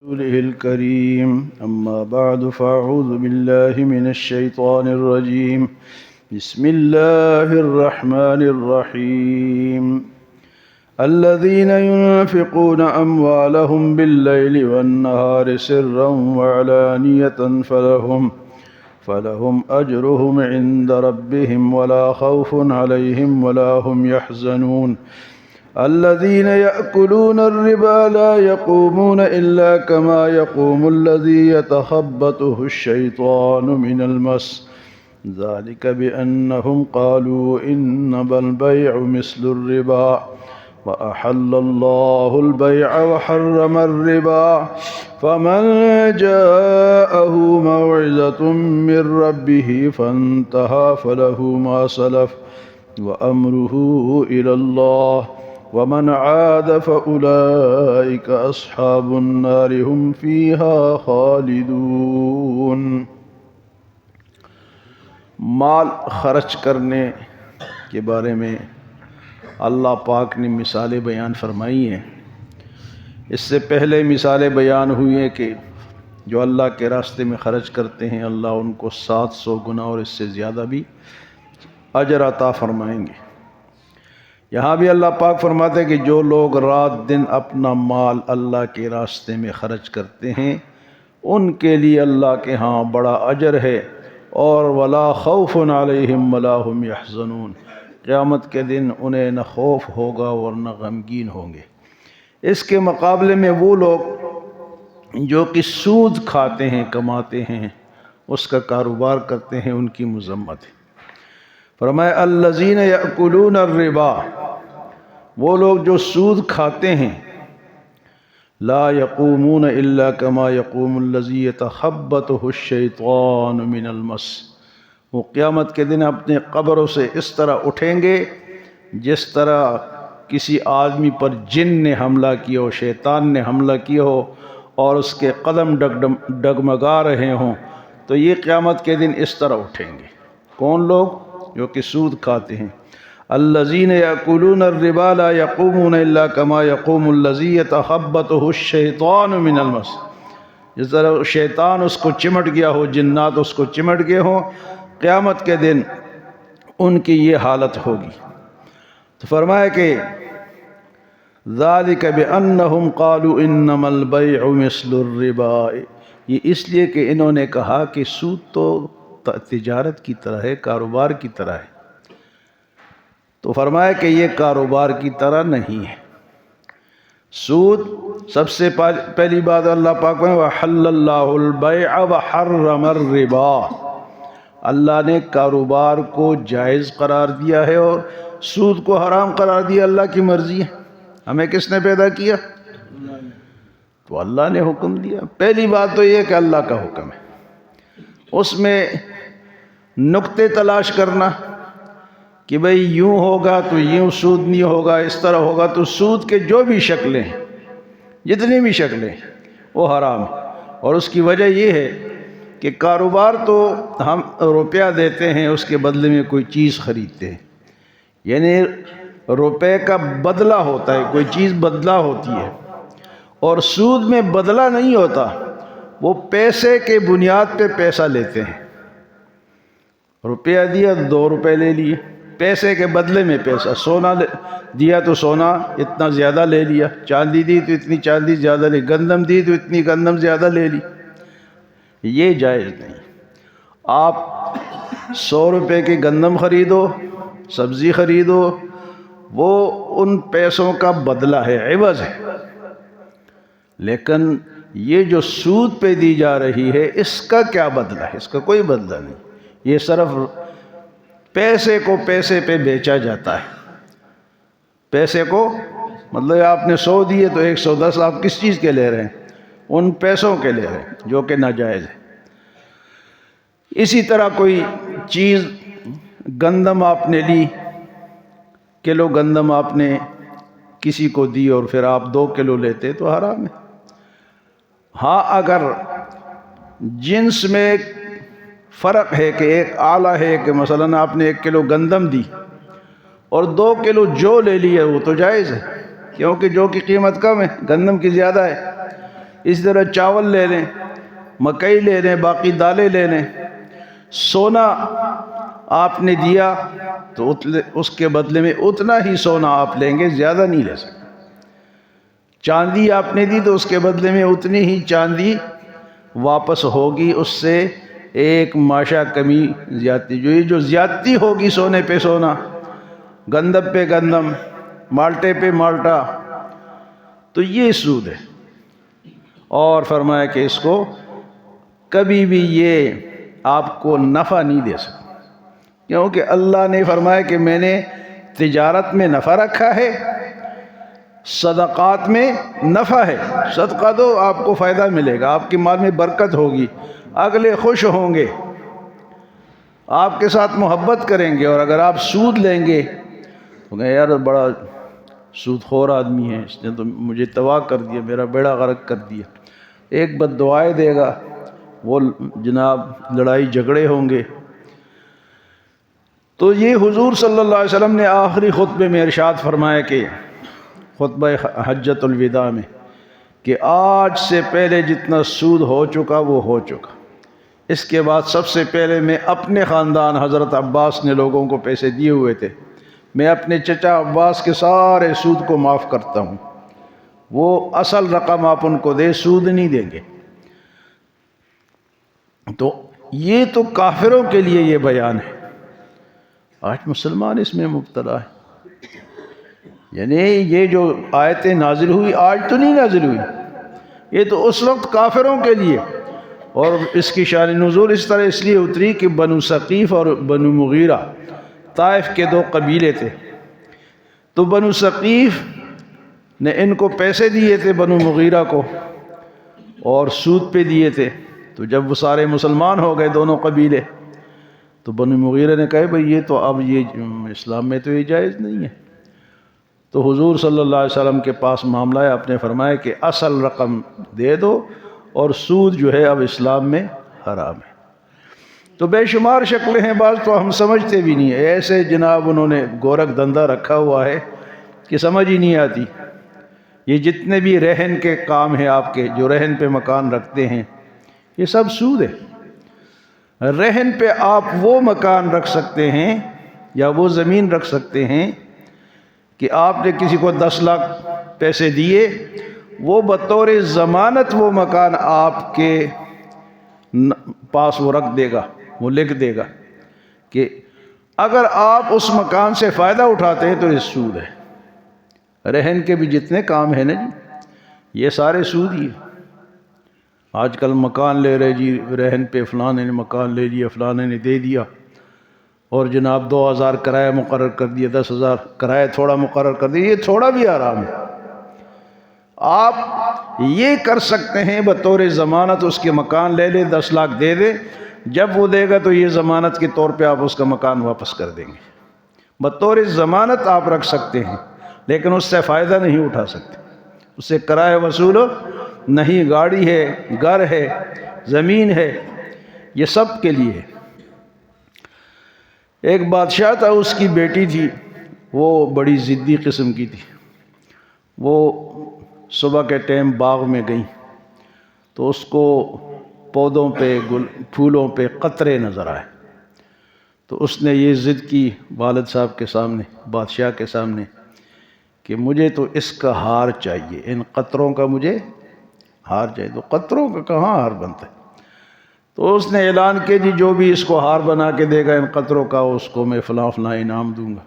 رسوله الكريم أما بعد فأعوذ بالله من الشيطان الرجيم بسم الله الرحمن الرحيم الذين ينفقون أموالهم بالليل والنهار سرا وعلانية فلهم أجرهم عند ربهم ولا خوف عليهم ولا هم يحزنون الذين يأكلون الربا لا يقومون إلا كما يقوم الذي يتخبطه الشيطان من المس ذلك بأنهم قالوا إنما البيع مثل الربا وأحل الله البيع وحرم الربا فمن جاءه موعظة من ربه فانتهى فله ما سلف وأمره إلى الله ومن عاد فأولئك أصحاب النار هم فيها خالدون۔ مال خرچ کرنے کے بارے میں اللہ پاک نے مثالیں بیان فرمائی ہیں۔ اس سے پہلے مثالیں بیان ہوئی ہیں کہ جو اللہ کے راستے میں خرچ کرتے ہیں اللہ ان کو 700 گنا اور اس سے زیادہ بھی اجر عطا فرمائیں گے۔ یہاں بھی اللہ پاک فرماتے ہیں کہ جو لوگ رات دن اپنا مال اللہ کے راستے میں خرچ کرتے ہیں ان کے لیے اللہ کے ہاں بڑا اجر ہے، اور ولا خوف علیہم ولا هم یحزنون، قیامت کے دن انہیں نہ خوف ہوگا اور نہ غمگین ہوں گے۔ اس کے مقابلے میں وہ لوگ جو کہ سود کھاتے ہیں، کماتے ہیں، اس کا کاروبار کرتے ہیں، ان کی مذمت ہے۔ فرمایا الذین یأکلون الربا، وہ لوگ جو سود کھاتے ہیں، لا یقومون الا کما یقوم الذی یتخبطہ الشیطان من المس، وہ قیامت کے دن اپنے قبروں سے اس طرح اٹھیں گے جس طرح کسی آدمی پر جن نے حملہ کیا ہو، شیطان نے حملہ کیا ہو اور اس کے قدم ڈگمگا رہے ہوں، تو یہ قیامت کے دن اس طرح اٹھیں گے۔ کون لوگ؟ جو کہ سود کھاتے ہیں۔ الذین یأکلون الربا لا یقومون الا کما یقوم الذی یتخبطہ الشیطان من المس، جس طرح شیطان اس کو چمٹ گیا ہو، جنات اس کو چمٹ گئے ہوں، قیامت کے دن ان کی یہ حالت ہوگی۔ تو فرمایا کہ ذالک بأنہم قالوا انما البیع مثل الربا، یہ اس لیے کہ انہوں نے کہا کہ سود تو تجارت کی طرح ہے، کاروبار کی طرح ہے۔ تو فرمایا کہ یہ کاروبار کی طرح نہیں ہے۔ سود سب سے پہلی بات اللہ پاک نے وَحَلَّ اللَّهُ الْبَيْعَ وَحَرَّمَ الرِّبَا، اللہ نے کاروبار کو جائز قرار دیا ہے اور سود کو حرام قرار دیا۔ اللہ کی مرضی ہے، ہمیں کس نے پیدا کیا؟ تو اللہ نے حکم دیا۔ پہلی بات تو یہ کہ اللہ کا حکم ہے، اس میں نقطے تلاش کرنا کہ بھئی یوں ہوگا تو یوں سود نہیں ہوگا، اس طرح ہوگا تو سود کے جو بھی شکلیں ہیں، جتنی بھی شکلیں ہیں، وہ حرام ہے۔ اور اس کی وجہ یہ ہے کہ کاروبار تو ہم روپیہ دیتے ہیں، اس کے بدلے میں کوئی چیز خریدتے ہیں، یعنی روپے کا بدلہ ہوتا ہے، کوئی چیز بدلہ ہوتی ہے۔ اور سود میں بدلہ نہیں ہوتا، وہ پیسے کے بنیاد پہ پیسہ لیتے ہیں۔ روپیہ دیا 2 روپے لے لیے، پیسے کے بدلے میں پیسہ۔ سونا دیا تو سونا اتنا زیادہ لے لیا، چاندی دی تو اتنی چاندی زیادہ لی، گندم دی تو اتنی گندم زیادہ لے لی۔ یہ جائز نہیں۔ آپ 100 روپے کی گندم خریدو، سبزی خریدو، وہ ان پیسوں کا بدلہ ہے، عوض ہے۔ لیکن یہ جو سود پہ دی جا رہی ہے، اس کا کیا بدلہ ہے؟ اس کا کوئی بدلہ نہیں۔ یہ صرف پیسے کو پیسے پہ بیچا جاتا ہے۔ پیسے کو مطلب آپ نے 100 دیے تو 110 آپ کس چیز کے لے رہے ہیں؟ ان پیسوں کے لے رہے ہیں، جو کہ ناجائز ہے۔ اسی طرح کوئی چیز، گندم آپ نے لی، کلو گندم آپ نے کسی کو دی اور پھر آپ 2 کلو لیتے تو حرام ہے۔ ہاں اگر جنس میں فرق ہے کہ ایک اعلیٰ ہے کہ مثلاً آپ نے 1 کلو گندم دی اور 2 کلو جو لے لیے، وہ تو جائز ہے، کیونکہ جو کی قیمت کم ہے، گندم کی زیادہ ہے۔ اس طرح چاول لے لیں، مکئی لے لیں، باقی دالیں لے لیں۔ سونا آپ نے دیا تو اس کے بدلے میں اتنا ہی سونا آپ لیں گے، زیادہ نہیں لے سکتے۔ چاندی آپ نے دی تو اس کے بدلے میں اتنی ہی چاندی واپس ہوگی، اس سے ایک ماشا کمی زیادتی۔ جو زیادتی ہوگی سونے پہ سونا، گندم پہ گندم، مالٹے پہ مالٹا، تو یہ سود ہے۔ اور فرمایا کہ اس کو کبھی بھی یہ آپ کو نفع نہیں دے سکتا، کیونکہ اللہ نے فرمایا کہ میں نے تجارت میں نفع رکھا ہے، صدقات میں نفع ہے۔ صدقہ دو، آپ کو فائدہ ملے گا، آپ کے مال میں برکت ہوگی، اگلے خوش ہوں گے، آپ کے ساتھ محبت کریں گے۔ اور اگر آپ سود لیں گے تو کہیں یار بڑا سود خور آدمی ہے، اس نے تو مجھے تباہ کر دیا، میرا بیڑا غرق کر دیا، ایک بد دعائیں دے گا، وہ جناب لڑائی جھگڑے ہوں گے۔ تو یہ حضور صلی اللہ علیہ وسلم نے آخری خطبے میں ارشاد فرمایا کہ خطبہ حجۃ الوداع میں، کہ آج سے پہلے جتنا سود ہو چکا وہ ہو چکا۔ اس کے بعد سب سے پہلے میں اپنے خاندان حضرت عباس نے لوگوں کو پیسے دیے ہوئے تھے، میں اپنے چچا عباس کے سارے سود کو معاف کرتا ہوں، وہ اصل رقم آپ ان کو دے، سود نہیں دیں گے۔ تو یہ تو کافروں کے لیے یہ بیان ہے، آج مسلمان اس میں مبتلا ہے۔ یعنی یہ جو آیتیں نازل ہوئی آج تو نہیں نازل ہوئی، یہ تو اس وقت کافروں کے لیے۔ اور اس کی شان نزول اس طرح اس لیے اتری کہ بنو ثقیف اور بنو مغیرہ طائف کے دو قبیلے تھے، تو بنو ثقیف نے ان کو پیسے دیے تھے بنو مغیرہ کو، اور سود پہ دیے تھے۔ تو جب وہ سارے مسلمان ہو گئے دونوں قبیلے، تو بنو مغیرہ نے کہا بھئی یہ تو اب یہ اسلام میں تو یہ جائز نہیں ہے۔ تو حضور صلی اللہ علیہ وسلم کے پاس معاملہ ہے، آپ نے فرمایا کہ اصل رقم دے دو، اور سود جو ہے اب اسلام میں حرام ہے۔ تو بے شمار شکلیں ہیں، بعض تو ہم سمجھتے بھی نہیں ہیں، ایسے جناب انہوں نے گورکھ دھندا رکھا ہوا ہے کہ سمجھ ہی نہیں آتی۔ یہ جتنے بھی رہن کے کام ہیں آپ کے، جو رہن پہ مکان رکھتے ہیں، یہ سب سود ہے۔ رہن پہ آپ وہ مکان رکھ سکتے ہیں یا وہ زمین رکھ سکتے ہیں کہ آپ نے کسی کو 10 لاکھ پیسے دیے، وہ بطور ضمانت وہ مکان آپ کے پاس وہ رکھ دے گا، وہ لکھ دے گا کہ اگر آپ اس مکان سے فائدہ اٹھاتے ہیں تو یہ سود ہے۔ رہن کے بھی جتنے کام ہیں نا جی، یہ سارے سود ہی ہیں۔ آج کل مکان لے رہے جی، رہن پہ فلانے نے مکان لے لیا، فلانے نے دے دیا، اور جناب 2000 کرایہ مقرر کر دیا، 10,000 کرایہ تھوڑا مقرر کر دیا، یہ تھوڑا بھی حرام ہے۔ آپ یہ کر سکتے ہیں بطور ضمانت، اس کے مکان لے لے، 10 لاکھ دے دے، جب وہ دے گا تو یہ ضمانت کے طور پہ آپ اس کا مکان واپس کر دیں گے۔ بطور ضمانت آپ رکھ سکتے ہیں، لیکن اس سے فائدہ نہیں اٹھا سکتے، اس سے کرایہ وصول نہیں۔ گاڑی ہے، گھر ہے، زمین ہے، یہ سب کے لیے ہے۔ ایک بادشاہ تھا، اس کی بیٹی تھی، وہ بڑی ضدی قسم کی تھی۔ وہ صبح کے ٹائم باغ میں گئی تو اس کو پودوں پہ، پھولوں پہ قطرے نظر آئے، تو اس نے یہ ضد کی والد صاحب کے سامنے، بادشاہ کے سامنے، کہ مجھے تو اس کا ہار چاہیے، ان قطروں کا مجھے ہار چاہیے۔ تو قطروں کا کہاں ہار بنتا ہے؟ تو اس نے اعلان کیا جی جو بھی اس کو ہار بنا کے دے گا ان قطروں کا، اس کو میں فلاں فلاں انعام دوں گا۔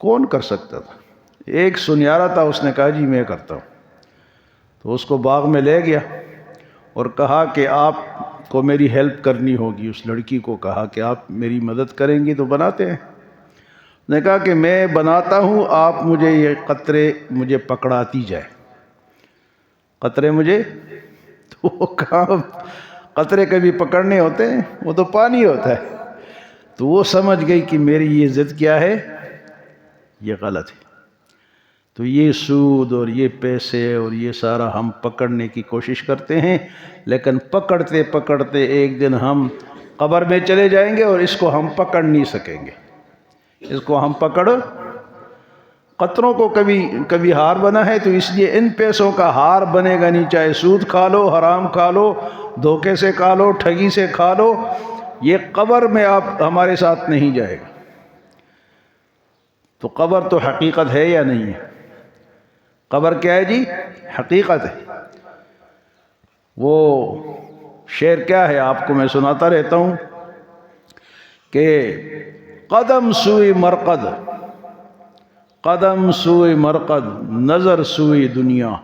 کون کر سکتا تھا؟ ایک سنیارا تھا، اس نے کہا جی میں کرتا ہوں۔ تو اس کو باغ میں لے گیا اور کہا کہ آپ کو میری ہیلپ کرنی ہوگی۔ اس لڑکی کو کہا کہ آپ میری مدد کریں گی تو بناتے ہیں۔ اس نے کہا کہ میں بناتا ہوں، آپ مجھے یہ قطرے مجھے پکڑاتی جائے، قطرے مجھے۔ تو وہ کہاں قطرے کبھی پکڑنے ہوتے ہیں، وہ تو پانی ہوتا ہے۔ تو وہ سمجھ گئی کہ میری یہ ضد کیا ہے، یہ غلط ہے۔ تو یہ سود اور یہ پیسے اور یہ سارا ہم پکڑنے کی کوشش کرتے ہیں، لیکن پکڑتے پکڑتے ایک دن ہم قبر میں چلے جائیں گے اور اس کو ہم پکڑ نہیں سکیں گے، اس کو ہم پکڑ۔ قطروں کو کبھی ہار بنا ہے، تو اس لیے ان پیسوں کا ہار بنے گا نہیں، چاہے سود کھا لو، حرام کھا لو، دھوکے سے کھا لو، ٹھگی سے کھا لو، یہ قبر میں آپ ہمارے ساتھ نہیں جائے گا۔ تو قبر تو حقیقت ہے یا نہیں ہے؟ قبر کیا ہے جی؟ حقیقت ہے۔ وہ شعر کیا ہے آپ کو میں سناتا رہتا ہوں کہ قدم سوئی مرقد، قدم سوئی مرقد، نظر سوئی دنیا۔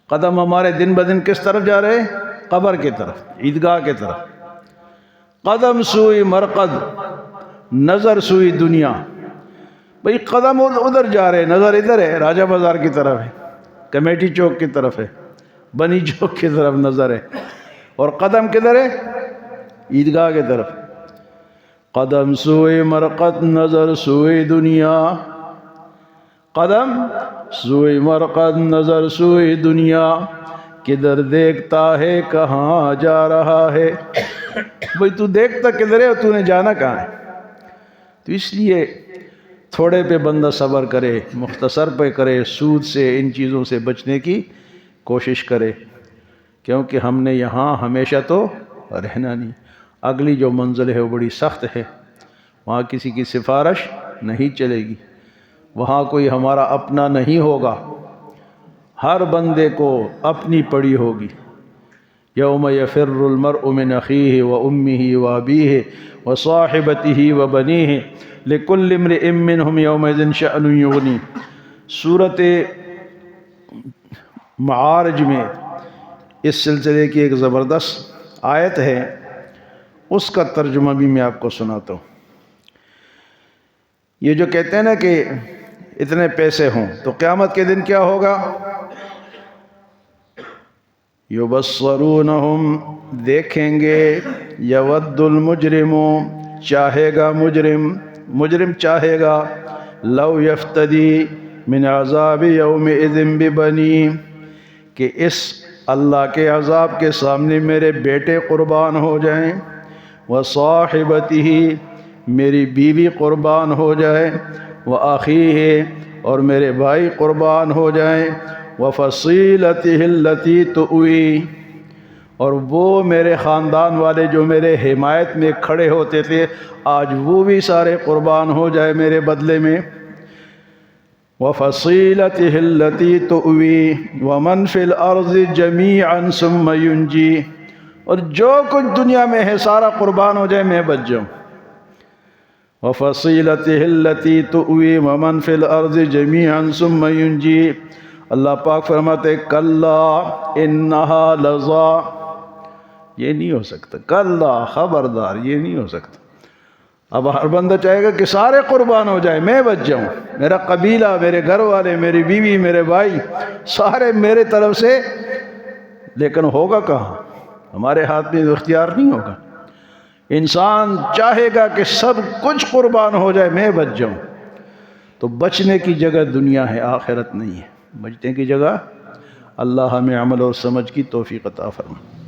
قدم ہمارے دن بدن کس طرف جا رہے ہیں؟ قبر کی طرف، عیدگاہ کی طرف۔ قدم سوئی مرقد، نظر سوئی دنیا۔ بھئی قدم ادھر جا رہے، نظر ادھر ہے، راجہ بازار کی طرف ہے، کمیٹی چوک کی طرف ہے، بنی چوک کی طرف نظر ہے، اور قدم کدھر ہے؟ عیدگاہ کی طرف۔ قدم سوئی مرقد، نظر سوئی دنیا، قدم سوئی مرقد، نظر سوئی دنیا، کدھر دیکھتا ہے کہاں جا رہا ہے۔ بھئی تو دیکھتا کدھر ہے اور تو نے جانا کہاں ہے؟ تو اس لیے تھوڑے پہ بندہ صبر کرے، مختصر پہ کرے، سود سے، ان چیزوں سے بچنے کی کوشش کرے، کیونکہ ہم نے یہاں ہمیشہ تو رہنا نہیں۔ اگلی جو منزل ہے وہ بڑی سخت ہے، وہاں کسی کی سفارش نہیں چلے گی، وہاں کوئی ہمارا اپنا نہیں ہوگا، ہر بندے کو اپنی پڑی ہوگی۔ یوم یفر المرء من اخیہ وامہ وابیہ وصاحبتہ وبنیہ لکل امرئ منہم یومئذ شأن یغنی۔ سورۃ معارج میں اس سلسلے کی ایک زبردست آیت ہے، اس کا ترجمہ بھی میں آپ کو سناتا ہوں۔ یہ جو کہتے ہیں نا کہ اتنے پیسے ہوں تو قیامت کے دن کیا ہوگا؟ یبصرونہم، دیکھیں گے، یود المجرم، چاہے گا مجرم چاہے گا، لو یفتدی من عذاب یومئذ ببنی، کہ اس اللہ کے عذاب کے سامنے میرے بیٹے قربان ہو جائیں، وصاحبتہ، میری بیوی قربان ہو جائے، وأخیہ، اور میرے بھائی قربان ہو جائیں، وفصیلتہ التی تؤوی، اور وہ میرے خاندان والے جو میرے حمایت میں کھڑے ہوتے تھے آج وہ بھی سارے قربان ہو جائے میرے بدلے میں۔ وفصیلتہ التی تؤوی ومن فی الارض جمیعا ثم ینجی، اور جو کچھ دنیا میں ہے سارا قربان ہو جائے میں بچ جاؤں۔ وفصیلتہ التی تؤوی ومن فی الارض جمیعا ثم ینجی۔ اللہ پاک فرماتے کلا انہا لظا، یہ نہیں ہو سکتا، کلا، خبردار، یہ نہیں ہو سکتا۔ اب ہر بندہ چاہے گا کہ سارے قربان ہو جائے میں بچ جاؤں، میرا قبیلہ، میرے گھر والے، میری بیوی، میرے بھائی، سارے میرے طرف سے، لیکن ہوگا کہاں؟ ہمارے ہاتھ میں اختیار نہیں ہوگا۔ انسان چاہے گا کہ سب کچھ قربان ہو جائے میں بچ جاؤں، تو بچنے کی جگہ دنیا ہے، آخرت نہیں ہے۔ بچنے کی جگہ اللہ ہمیں عمل اور سمجھ کی توفیق عطا فرمائے۔